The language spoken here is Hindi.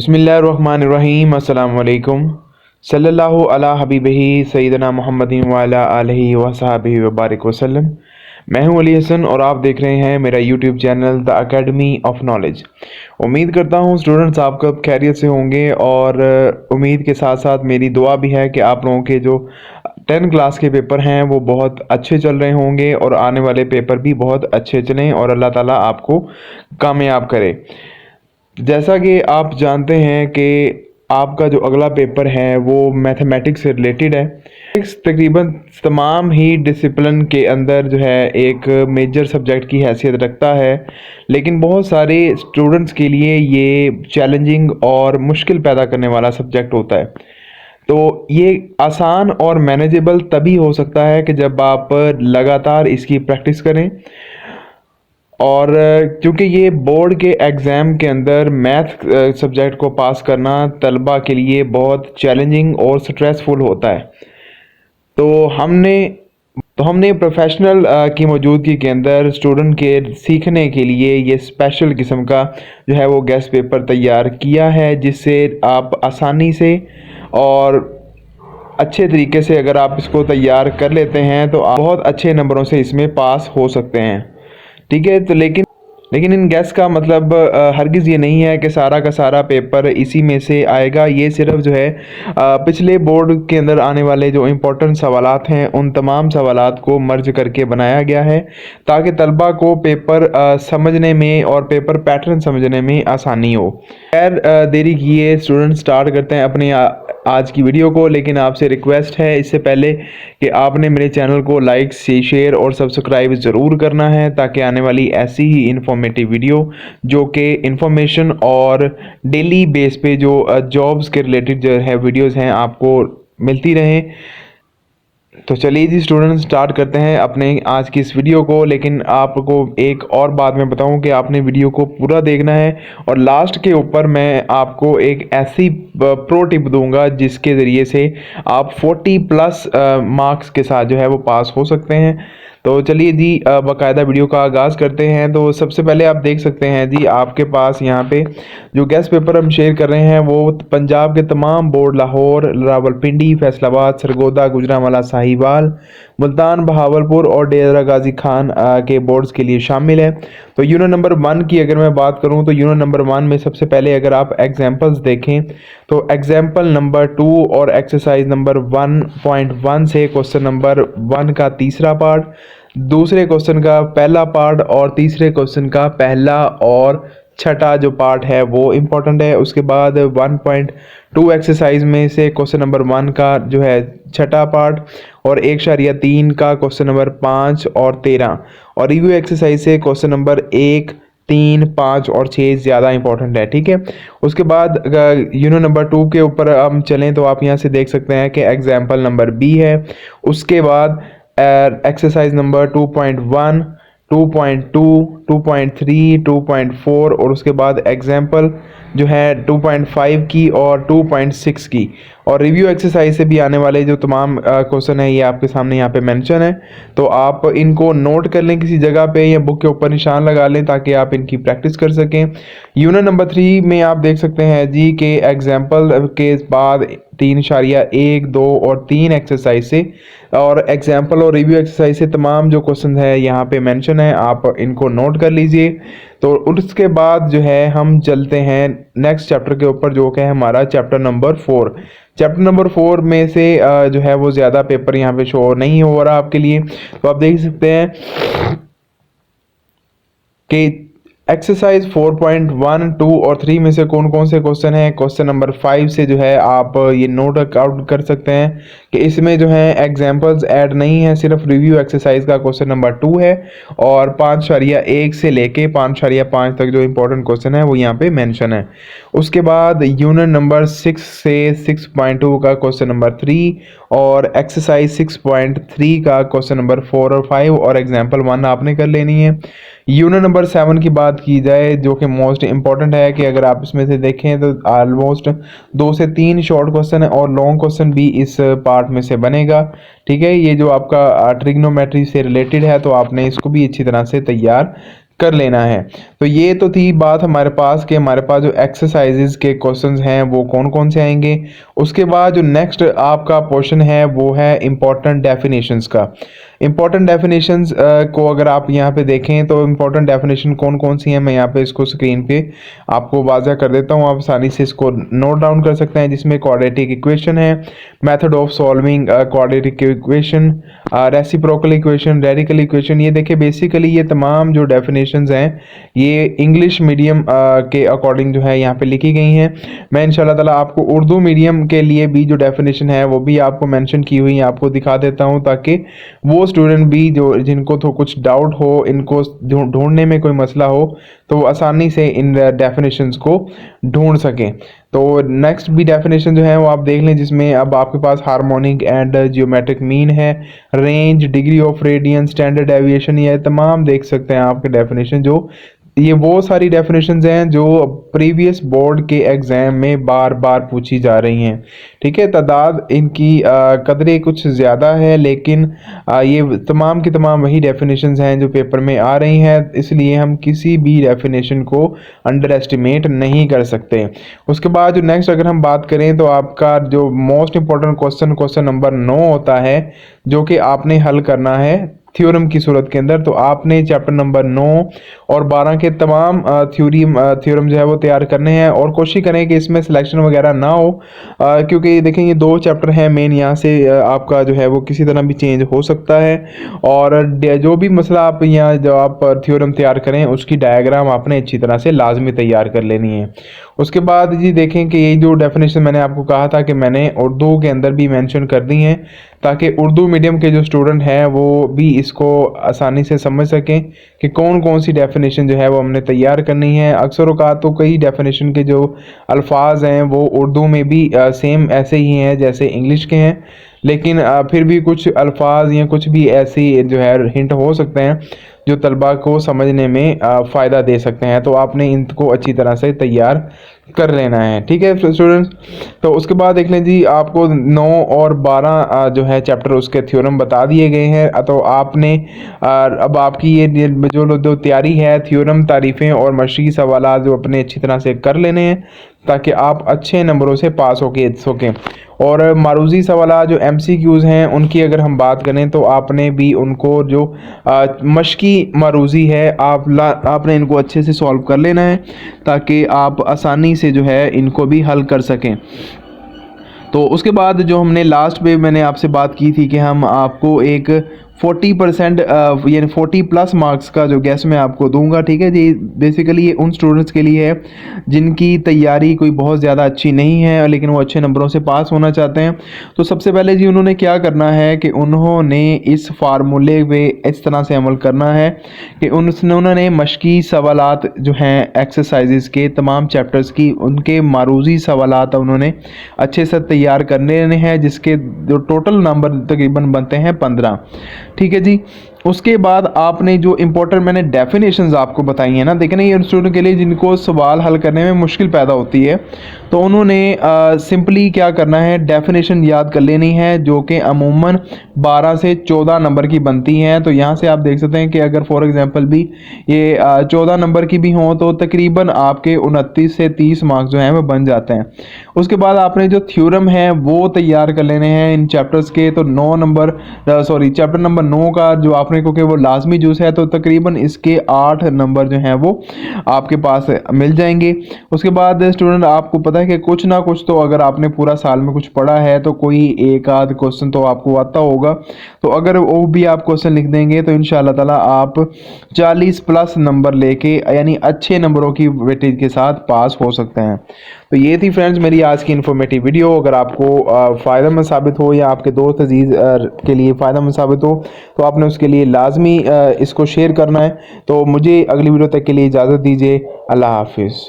बिस्मिल्लाहिर्रहमानिर्रहीम अस्सलाम वालेकुम सल्लल्लाहु अला हबीबिही सैयदना मुहम्मदिन व अला आलिहि व सहाबिहि व बारिक वसल्लम। मैं हूं अली हसन और आप देख रहे हैं मेरा YouTube channel the academy of knowledge. उम्मीद करता हूं स्टूडेंट्स आप कब खैरियत से होंगे और उम्मीद के साथ साथ मेरी दुआ भी है कि आप लोगों के जो 10 क्लास के पेपर हैं वो बहुत अच्छे चल रहे होंगे और आने वाले पेपर भी बहुत अच्छे चलें और अल्लाह ताला आपको कामयाब करे। जैसा कि आप जानते हैं कि आपका जो अगला पेपर है वो मैथमेटिक्स से रिलेटेड है। तकरीबन तमाम ही डिसिप्लिन के अंदर जो है एक मेजर सब्जेक्ट की हैसियत रखता है, लेकिन बहुत सारे स्टूडेंट्स के लिए ये चैलेंजिंग और मुश्किल पैदा करने वाला सब्जेक्ट होता है। तो ये आसान और मैनेजेबल तभी हो सकता है कि जब आप लगातार इसकी प्रैक्टिस करें। और क्योंकि ये बोर्ड के एग्ज़ाम के अंदर मैथ सब्जेक्ट को पास करना तलबा के लिए बहुत चैलेंजिंग और स्ट्रेसफुल होता है, तो हमने प्रोफेशनल की मौजूदगी के अंदर स्टूडेंट के सीखने के लिए ये स्पेशल किस्म का जो है वो गेस्ट पेपर तैयार किया है, जिससे आप आसानी से और अच्छे तरीके से अगर आप इसको तैयार कर लेते हैं तो आप बहुत अच्छे नंबरों से इसमें पास हो सकते हैं। ठीक है, तो लेकिन इन गैस का मतलब हरगिज़ ये नहीं है कि सारा का सारा पेपर इसी में से आएगा। ये सिर्फ जो है पिछले बोर्ड के अंदर आने वाले जो इम्पोर्टेंट सवालात हैं उन तमाम सवालात को मर्ज करके बनाया गया है, ताकि तलबा को पेपर समझने में और पेपर पैटर्न समझने में आसानी हो। खैर देरी किए स्टूडेंट स्टार्ट करते हैं अपने आज की वीडियो को। लेकिन आपसे रिक्वेस्ट है इससे पहले कि आपने मेरे चैनल को लाइक शेयर और सब्सक्राइब ज़रूर करना है, ताकि आने वाली ऐसी ही इन्फॉर्मेटिव वीडियो जो कि इन्फॉर्मेशन और डेली बेस पे जो जॉब्स के रिलेटेड जो है वीडियोस हैं आपको मिलती रहें। तो चलिए जी स्टूडेंट स्टार्ट करते हैं अपने आज की इस वीडियो को। लेकिन आपको एक और बात मैं बताऊं कि आपने वीडियो को पूरा देखना है और लास्ट के ऊपर मैं आपको एक ऐसी प्रो टिप दूंगा जिसके ज़रिए से आप 40+ मार्क्स के साथ जो है वो पास हो सकते हैं। तो चलिए जी बाकायदा वीडियो का आगाज़ करते हैं। तो सबसे पहले आप देख सकते हैं जी आपके पास यहाँ पे जो गेस्ट पेपर हम शेयर कर रहे हैं वो पंजाब के तमाम बोर्ड लाहौर, रावलपिंडी, फैसलाबाद, सरगोदा, गुजरांवाला, साहिवाल, मुल्तान, बहावलपुर और डेरा गाजी खान के बोर्ड्स के लिए शामिल है। तो यूनिट नंबर 1 की अगर मैं बात करूं तो यूनिट नंबर 1 में सबसे पहले अगर आप एग्जाम्पल्स देखें तो एग्जाम्पल नंबर 2 और एक्सरसाइज नंबर 1.1 से क्वेश्चन नंबर 1 का तीसरा पार्ट, दूसरे क्वेश्चन का पहला पार्ट और तीसरे क्वेश्चन का पहला और छठा जो पार्ट है वो इम्पोर्टेंट है। उसके बाद 1.2 एक्सरसाइज में से क्वेश्चन नंबर 1 का जो है छठा पार्ट और 1.3 का क्वेश्चन नंबर 5 और 13 और रिव्यू एक्सरसाइज से क्वेश्चन नंबर 1, 3, 5 और 6 ज़्यादा इंपॉर्टेंट है। ठीक है, उसके बाद यूनिट नंबर 2 के ऊपर हम चलें तो आप यहाँ से देख सकते हैं कि एग्जाम्पल नंबर बी है। उसके बाद एक्सरसाइज नंबर 2.1, 2.2, 2.3, 2.4 और उसके बाद एग्जाम्पल जो है 2.5 की और 2.6 की और रिव्यू एक्सरसाइज से भी आने वाले जो तमाम क्वेश्चन है ये आपके सामने यहाँ पे मेंशन है। तो आप इनको नोट कर लें किसी जगह पे या बुक के ऊपर निशान लगा लें ताकि आप इनकी प्रैक्टिस कर सकें। यूनिट नंबर 3 में आप देख सकते हैं जी के एग्जाम्पल के बाद 3.1, 2 और 3 एक्सरसाइज से और एग्जाम्पल और रिव्यू एक्सरसाइज से तमाम जो क्वेश्चन है यहाँ पे मेंशन है, आप इनको नोट कर लीजिए। तो उसके बाद जो है हम चलते हैं नेक्स्ट चैप्टर के ऊपर जो कि है हमारा चैप्टर नंबर 4। चैप्टर नंबर 4 में से जो है वो ज़्यादा पेपर यहाँ पे शो नहीं हो रहा आपके लिए। तो आप देख सकते हैं कि एक्सरसाइज 4.1, 2 और 3 में से कौन कौन से क्वेश्चन हैं। क्वेश्चन नंबर 5 से जो है आप ये नोट आउट कर सकते हैं कि इसमें जो है एग्जाम्पल्स ऐड नहीं है, सिर्फ रिव्यू एक्सरसाइज का क्वेश्चन नंबर 2 है और 5.1 से लेके 5.5 तक जो इंपॉर्टेंट क्वेश्चन है वो यहाँ पे मेंशन है। उसके बाद यूनिट नंबर 6 से 6.2 का क्वेश्चन नंबर 3 और एक्सरसाइज 6.3 का क्वेश्चन नंबर 4 और 5 और एग्जाम्पल 1 आपने कर लेनी है। यूनिट नंबर 7 की बात की जाए जो कि मोस्ट इंपॉर्टेंट है कि अगर आप इसमें से देखें तो ऑलमोस्ट 2 से 3 शॉर्ट क्वेश्चन है और लॉन्ग क्वेश्चन भी इस पार्ट में से बनेगा। ठीक है, ये जो आपका ट्रिग्नोमेट्री से रिलेटेड है तो आपने इसको भी अच्छी तरह से तैयार कर लेना है। तो ये तो थी बात हमारे पास कि हमारे पास जो एक्सरसाइजेज के क्वेश्चंस हैं वो कौन कौन से आएंगे। उसके बाद जो नेक्स्ट आपका पोर्शन है वो है इम्पोर्टेंट डेफिनेशंस का। इम्पोर्टेंट डेफिनेशंस को अगर आप यहाँ पे देखें तो इम्पोर्टेंट डेफिनेशन कौन कौन सी हैं, मैं यहाँ पे इसको स्क्रीन पे आपको वाज़ा कर देता हूँ, आप आसानी से इसको नोट डाउन कर सकते हैं। जिसमें क्वाड्रेटिक इक्वेशन है, method of solving quadratic equation, reciprocal equation, radical equation. ये देखिए बेसिकली ये तमाम जो डेफिनेशंस हैं ये इंग्लिश मीडियम के अकॉर्डिंग जो है यहाँ पे लिखी गई हैं। मैं इंशाल्लाह ताला आपको उर्दू मीडियम के लिए भी जो डेफिनेशन है वो भी आपको मेंशन की हुई आपको दिखा देता हूँ, ताकि वो स्टूडेंट भी जो जिनको तो कुछ डाउट हो, इनको ढूंढने में कोई मसला हो, तो वो आसानी से इन डेफिनेशंस को ढूंढ सकें। तो नेक्स्ट भी डेफिनेशन जो है वो आप देख लें, जिसमें अब आपके पास हार्मोनिक एंड जियोमेट्रिक मीन है, range, degree of radian, standard deviation, ये तमाम देख सकते हैं आपके डेफिनेशन। जो ये वो सारी डेफिनेशंस हैं जो प्रीवियस बोर्ड के एग्ज़ाम में बार बार पूछी जा रही हैं। ठीक है, तादाद इनकी कदरे कुछ ज़्यादा है, लेकिन ये तमाम की तमाम वही डेफिनेशंस हैं जो पेपर में आ रही हैं, इसलिए हम किसी भी डेफिनेशन को अंडर एस्टिमेट नहीं कर सकते। उसके बाद जो नेक्स्ट अगर हम बात करें तो आपका जो मोस्ट इंपॉर्टेंट क्वेश्चन नंबर 9 होता है, जो कि आपने हल करना है थ्योरम की सूरत के अंदर। तो आपने चैप्टर नंबर 9 और 12 के तमाम थ्योरम जो है वो तैयार करने हैं, और कोशिश करें कि इसमें सिलेक्शन वगैरह ना हो, क्योंकि देखें ये 2 चैप्टर हैं मेन, यहाँ से आपका जो है वो किसी तरह भी चेंज हो सकता है। और जो भी मसला आप यहाँ जो आप थ्योरम तैयार करें उसकी डायग्राम आपने अच्छी तरह से लाजमी तैयार कर लेनी है। उसके बाद जी देखें कि ये जो डेफिनेशन मैंने आपको कहा था कि मैंने उर्दू के अंदर भी मेंशन कर दी हैं, ताकि उर्दू मीडियम के जो स्टूडेंट हैं वो भी इसको आसानी से समझ सकें कि कौन कौन सी डेफिनेशन जो है वो हमने तैयार करनी है। अक्सर औक़ात तो कई डेफिनेशन के जो अल्फाज हैं वो उर्दू में भी सेम ऐसे ही हैं जैसे इंग्लिश के हैं, लेकिन फिर भी कुछ अल्फाज या कुछ भी ऐसी जो है हिंट हो सकते हैं जो तलबा को समझने में फ़ायदा दे सकते हैं। तो आपने इनको अच्छी तरह से तैयार कर लेना है। ठीक है स्टूडेंट्स, तो उसके बाद देख लें जी आपको 9 और 12 जो है चैप्टर उसके थ्योरम बता दिए गए हैं। तो आपने अब आपकी ये जो तैयारी है थ्योरम, तारीफ़ें और मशरी सवालात जो अपने अच्छी तरह से कर लेने हैं, ताकि आप अच्छे नंबरों से पास होके सकें। और मारूजी सवालात जो MCQs हैं उनकी अगर हम बात करें तो आपने भी उनको जो मशकी मारूजी है आपने इनको अच्छे से सॉल्व कर लेना है, ताकि आप आसानी से जो है इनको भी हल कर सकें। तो उसके बाद जो हमने लास्ट में मैंने आपसे बात की थी कि हम आपको एक 40% यानी 40+ मार्क्स का जो गेस मैं आपको दूंगा। ठीक है जी, बेसिकली ये उन स्टूडेंट्स के लिए है जिनकी तैयारी कोई बहुत ज़्यादा अच्छी नहीं है लेकिन वो अच्छे नंबरों से पास होना चाहते हैं। तो सबसे पहले जी उन्होंने क्या करना है कि उन्होंने इस फार्मूले पे इस तरह से अमल करना है कि उन्होंने मशकी सवालात जो हैं एक्सरसाइजेस के तमाम चैप्टर्स की उनके मारूजी सवालात उन्होंने अच्छे से तैयार करने हैं, जिसके जो टोटल नंबर तकरीबन बनते हैं 15। ठीक है जी, उसके बाद आपने जो इम्पोर्टेंट मैंने डेफिनेशंस आपको बताई हैं ना, देखें ना ये स्टूडेंट के लिए जिनको सवाल हल करने में मुश्किल पैदा होती है, तो उन्होंने सिंपली क्या करना है, डेफिनेशन याद कर लेनी है जो कि अमूमन 12 से 14 नंबर की बनती हैं। तो यहाँ से आप देख सकते हैं कि अगर फॉर एग्जांपल भी ये 14 नंबर की भी हों तो तकरीबन आपके 29 से 30 मार्क्स जो हैं वो बन जाते हैं। उसके बाद आपने जो थ्योरम है वो तैयार कर लेने हैं इन चैप्टर्स के। तो चैप्टर नंबर 9 का जो आपने, क्योंकि वो लाजमी जूस है, तो तकरीबन इसके 8 नंबर जो हैं वो आपके पास मिल जाएंगे। उसके बाद स्टूडेंट आपको पता है कि कुछ ना कुछ तो अगर आपने पूरा साल में कुछ पढ़ा है तो कोई एक आध क्वेश्चन तो आपको आता होगा। तो अगर वो भी आप क्वेश्चन लिख देंगे तो इंशाल्लाह ताला आप 40+ नंबर लेके यानी अच्छे नंबरों की वेटेज के साथ पास हो सकते हैं। तो ये थी फ्रेंड्स मेरी आज की इन्फॉर्मेटिव वीडियो। अगर आपको फ़ायदेमंद साबित हो या आपके दोस्त अजीज़ के लिए फ़ायदेमंद साबित हो तो आपने उसके लिए लाजमी इसको शेयर करना है। तो मुझे अगली वीडियो तक के लिए इजाज़त दीजिए। अल्लाह हाफिज़।